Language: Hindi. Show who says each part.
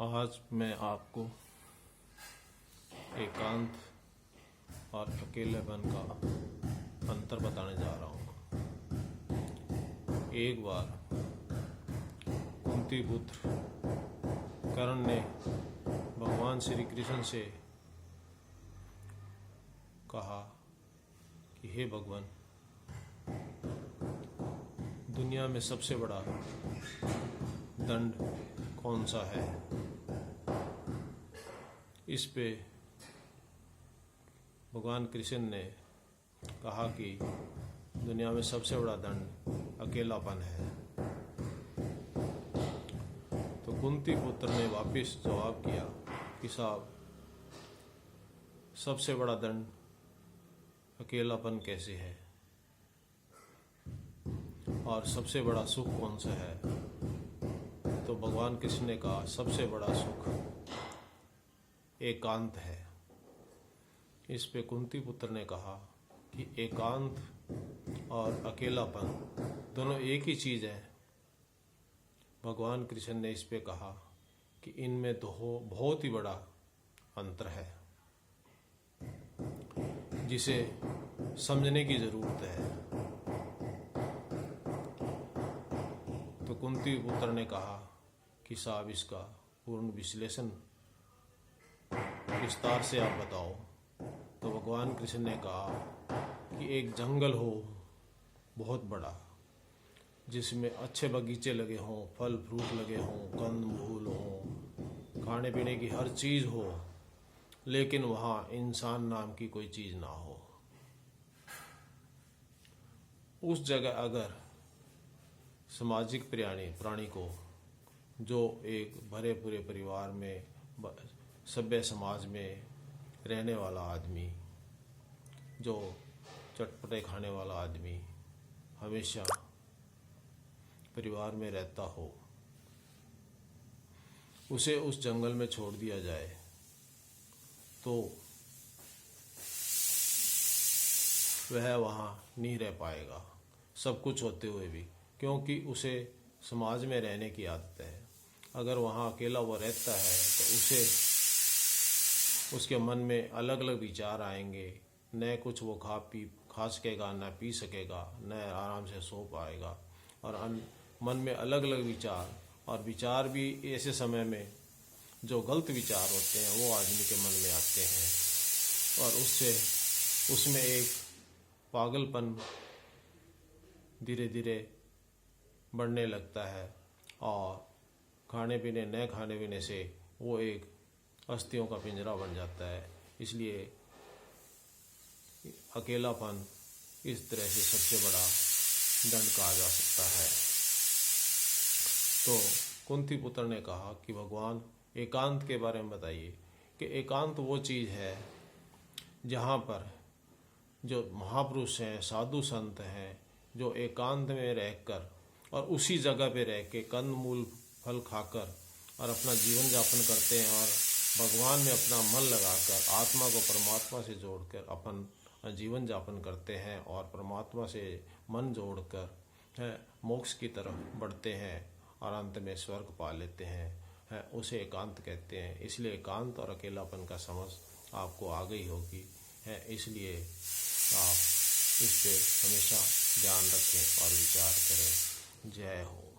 Speaker 1: आज मैं आपको एकांत और अकेलेपन का अंतर बताने जा रहा हूँ। एक बार कुंती पुत्र कर्ण ने भगवान श्री कृष्ण से कहा कि हे भगवान, दुनिया में सबसे बड़ा दंड कौन सा है? इस पे भगवान कृष्ण ने कहा कि दुनिया में सबसे बड़ा दंड अकेलापन है। तो कुंती पुत्र ने वापस जवाब किया कि साहब, सबसे बड़ा दंड अकेलापन कैसे है और सबसे बड़ा सुख कौन सा है? तो भगवान कृष्ण ने कहा सबसे बड़ा सुख एकांत है। इस पे कुंती पुत्र ने कहा कि एकांत और अकेलापन दोनों एक ही चीज़ है। भगवान कृष्ण ने इस पे कहा कि इनमें तो बहुत ही बड़ा अंतर है जिसे समझने की ज़रूरत है। तो कुंती पुत्र ने कहा कि साहब, इसका पूर्ण विश्लेषण विस्तार से आप बताओ। तो भगवान कृष्ण ने कहा कि एक जंगल हो बहुत बड़ा, जिसमें अच्छे बगीचे लगे हों, फल फ्रूट लगे हों, कंद मूल हों, खाने पीने की हर चीज़ हो, लेकिन वहाँ इंसान नाम की कोई चीज़ ना हो। उस जगह अगर सामाजिक प्राणी को, जो एक भरे पूरे परिवार में, सभ्य समाज में रहने वाला आदमी, जो चटपटे खाने वाला आदमी हमेशा परिवार में रहता हो, उसे उस जंगल में छोड़ दिया जाए तो वह वहाँ नहीं रह पाएगा, सब कुछ होते हुए भी, क्योंकि उसे समाज में रहने की आदत है। अगर वहाँ अकेला वो रहता है तो उसके मन में अलग अलग विचार आएंगे। न कुछ वो खा सकेगा, न पी सकेगा, न आराम से सो पाएगा, और मन में अलग अलग विचार, और विचार भी ऐसे समय में जो गलत विचार होते हैं वो आदमी के मन में आते हैं, और उसमें एक पागलपन धीरे धीरे बढ़ने लगता है, और खाने पीने से वो एक अस्थियों का पिंजरा बन जाता है। इसलिए अकेलापन इस तरह से सबसे बड़ा दंड कहा जा सकता है। तो कुंती पुत्र ने कहा कि भगवान, एकांत के बारे में बताइए कि एकांत वो चीज़ है जहाँ पर जो महापुरुष हैं, साधु संत हैं, जो एकांत में रहकर और उसी जगह पे रह के कंद मूल फल खाकर और अपना जीवन यापन करते हैं, और भगवान में अपना मन लगाकर आत्मा को परमात्मा से जोड़कर अपन जीवन यापन करते हैं, और परमात्मा से मन जोड़कर मोक्ष की तरफ बढ़ते हैं और अंत में स्वर्ग पा लेते हैं, उसे एकांत कहते हैं। इसलिए एकांत और अकेलापन का समझ आपको आ गई होगी, इसलिए आप इस पे हमेशा ध्यान रखें और विचार करें। जय हो।